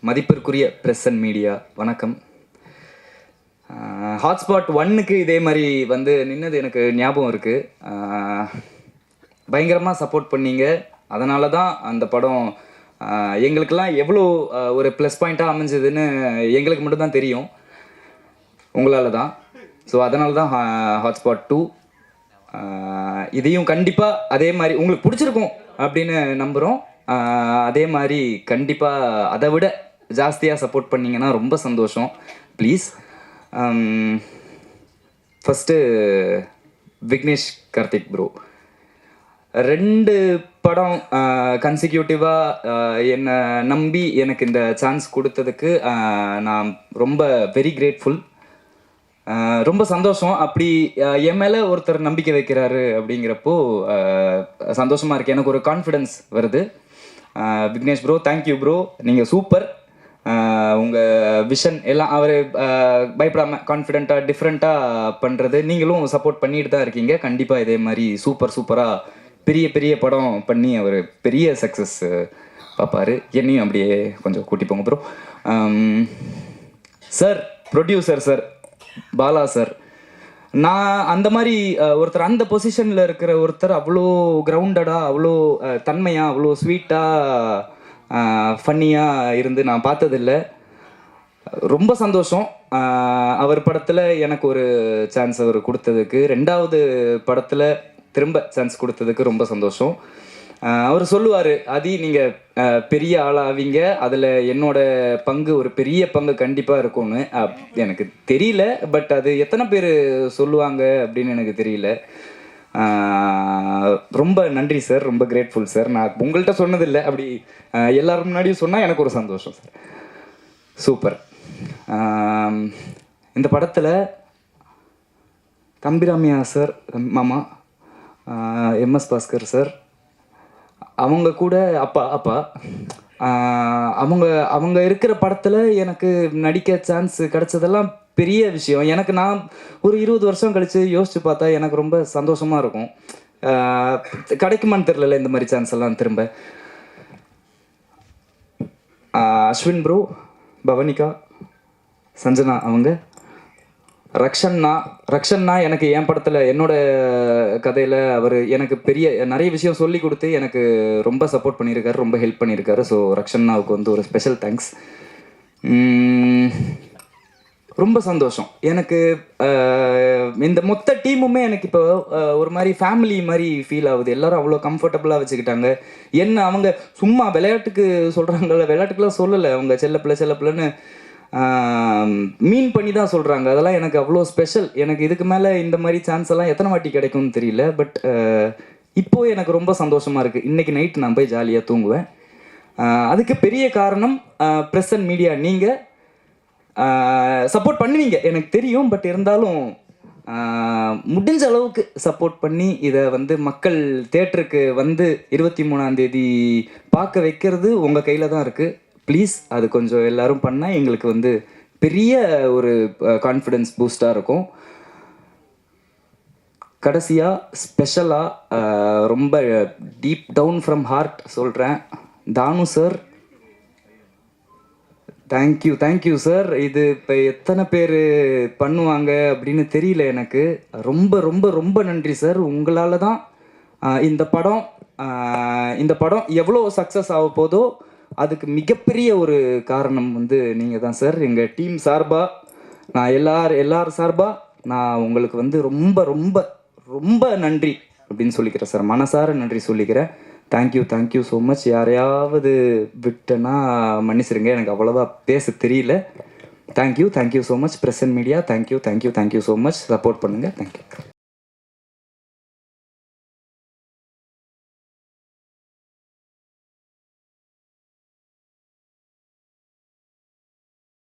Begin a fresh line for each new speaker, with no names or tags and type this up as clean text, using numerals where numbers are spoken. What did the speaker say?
மதிப்பிற்குரிய press and media வணக்கம். Hotspot 1க்கு இதே மாதிரி வந்து நின்னது எனக்கு ஞாபகம் இருக்குது. பயங்கரமாக சப்போர்ட் பண்ணீங்க. அதனால தான் அந்த படம் எங்களுக்கெல்லாம் எவ்வளோ ஒரு ப்ளஸ் பாயிண்ட்டாக அமைஞ்சதுன்னு எங்களுக்கு மட்டும்தான் தெரியும், உங்களால் தான். ஸோ அதனால தான் ஹாட்ஸ்பாட் 2 இதையும் கண்டிப்பாக அதே மாதிரி உங்களுக்கு பிடிச்சிருக்கும் அப்படின்னு நம்புகிறோம். அதே மாதிரி கண்டிப்பாக அதை விட ஜாஸ்தியாக சப்போர்ட் பண்ணிங்கன்னா ரொம்ப சந்தோஷம். Please. First Vignesh Karthik bro 2 படம் கன்சிக்யூட்டிவாக என்னை நம்பி எனக்கு இந்த சான்ஸ் கொடுத்ததுக்கு நான் ரொம்ப வெரி கிரேட்ஃபுல். ரொம்ப சந்தோஷம். அப்படி என் மேலே ஒருத்தர் நம்பிக்கை வைக்கிறாரு அப்படிங்கிறப்போ சந்தோஷமாக இருக்குது. எனக்கு ஒரு கான்ஃபிடென்ஸ் வருது. Vignesh bro, thank you bro. நீங்கள் சூப்பர். உங்கள் விஷன் எல்லாம் அவர் பயப்படாமல் கான்ஃபிடெண்ட்டாக டிஃப்ரெண்ட்டாக பண்ணுறது நீங்களும் சப்போர்ட் பண்ணிட்டு தான் இருக்கீங்க. கண்டிப்பாக இதே மாதிரி சூப்பராக பெரிய பெரிய படம் பண்ணி அவர் பெரிய சக்ஸஸ் பார்ப்பார். என்னையும் அப்படியே கொஞ்சம் கூட்டி போங்க bro. Sir, producer sir, Bala sir, நான் அந்த மாதிரி ஒருத்தர் அந்த பொசிஷனில் இருக்கிற ஒருத்தர் அவ்வளோ கிரவுண்டடாக, அவ்வளோ தன்மையாக, அவ்வளோ ஸ்வீட்டாக, ஃபன்னியாக இருந்து நான் பார்த்ததில்லை. ரொம்ப சந்தோஷம். அவர் படத்தில் எனக்கு ஒரு சான்ஸ் அவர் கொடுத்ததுக்கு, 2வது படத்தில் திரும்ப சான்ஸ் கொடுத்ததுக்கு ரொம்ப சந்தோஷம். அவர் சொல்லுவார், அதி நீங்கள் பெரிய ஆளாவீங்க, அதில் என்னோட பங்கு ஒரு பெரிய பங்கு கண்டிப்பாக இருக்கும்னு. எனக்கு தெரியல, பட் அது எத்தனை பேர் சொல்லுவாங்க அப்படின்னு எனக்கு தெரியல. ரொம்ப நன்றி சார், ரொம்ப கிரேட்ஃபுல் சார். நான் உங்கள்கிட்ட சொன்னதில்லை, அப்படி எல்லாரும் முன்னாடியும் சொன்னால் எனக்கு ஒரு சந்தோஷம் சார். சூப்பர். இந்த படத்தில் தம்பிராமியா சார், மாமா, MS பாஸ்கர் சார், அவங்க கூட அப்பா அவங்க இருக்கிற படத்தில் எனக்கு நடிக்க சான்ஸ் கிடைச்சதெல்லாம் பெரிய விஷயம். எனக்கு நான் ஒரு 20 வருஷம் கழித்து யோசித்து பார்த்தா எனக்கு ரொம்ப சந்தோஷமாக இருக்கும். கிடைக்குமான்னு தெரில இந்த மாதிரி சான்ஸ் எல்லாம் திரும்ப. அஸ்வின் ப்ரோ, பவனிகா, சஞ்சனா, அவங்க ரக்ஷன்னா எனக்கு என் படத்தில் என்னோட கதையில் அவர் எனக்கு நிறைய விஷயம் சொல்லி கொடுத்து எனக்கு ரொம்ப சப்போர்ட் பண்ணியிருக்காரு, ரொம்ப ஹெல்ப் பண்ணியிருக்காரு. ஸோ ரக்ஷன்னாவுக்கு வந்து ஒரு ஸ்பெஷல் தேங்க்ஸ். ரொம்ப சந்தோஷம் எனக்கு. இந்த மொத்த டீமுமே எனக்கு இப்போ ஒரு மாதிரி ஃபேமிலி மாதிரி ஃபீல் ஆகுது. எல்லோரும் அவ்வளோ கம்ஃபர்டபுளாக வச்சுக்கிட்டாங்க. என்ன அவங்க சும்மா விளையாட்டுக்கு சொல்கிறாங்கல்ல, விளையாட்டுக்கெலாம் சொல்லலை, அவங்க செல்லப்பிள்ளைன்னு மீன் பண்ணி தான் சொல்கிறாங்க. அதெல்லாம் எனக்கு அவ்வளோ ஸ்பெஷல். எனக்கு இதுக்கு மேலே இந்த மாதிரி சான்ஸ் எல்லாம் எத்தனை வாட்டி கிடைக்கும்னு தெரியல. பட் இப்போது எனக்கு ரொம்ப சந்தோஷமாக இருக்குது. இன்றைக்கி நைட் நான் போய் ஜாலியாக தூங்குவேன். அதுக்கு பெரிய காரணம் ப்ரெஸ் அண்ட் மீடியா. நீங்கள் சப்போர்ட் பண்ணுவீங்க எனக்கு தெரியும். பட் இருந்தாலும் முடிஞ்ச அளவுக்கு சப்போர்ட் பண்ணி இதை வந்து மக்கள் தியேட்டருக்கு வந்து 23ஆம் தேதி பார்க்க வைக்கிறது உங்கள் கையில் தான் இருக்குது. ப்ளீஸ் அது கொஞ்சம் எல்லோரும் பண்ணால் எங்களுக்கு வந்து பெரிய ஒரு கான்ஃபிடென்ஸ் பூஸ்டாக இருக்கும். கடைசியாக ஸ்பெஷலாக ரொம்ப டீப் டவுன் ஃப்ரம் ஹார்ட் சொல்கிறேன், தானு சார், தேங்க்யூ சார். இது இப்போ எத்தனை பேர் பண்ணுவாங்க அப்படின்னு தெரியல எனக்கு. ரொம்ப ரொம்ப ரொம்ப நன்றி சார். உங்களால் தான் இந்த படம் எவ்வளோ சக்ஸஸ் ஆக போதோ அதுக்கு மிகப்பெரிய ஒரு காரணம் வந்து நீங்கள் தான் சார். எங்கள் டீம் சார்பாக, நான் எல்லார் சார்பாக நான் உங்களுக்கு வந்து ரொம்ப ரொம்ப ரொம்ப நன்றி அப்படின்னு சொல்லிக்கிறேன் சார். மனசார நன்றி சொல்லிக்கிறேன். Thank you so much. யாரையாவது விட்டேன்னா மன்னிச்சிருங்க, எனக்கு அவ்வளோவா பேச தெரியல. Thank you so much press and media. Thank you so much. Support பண்ணுங்கள். தேங்க்யூ.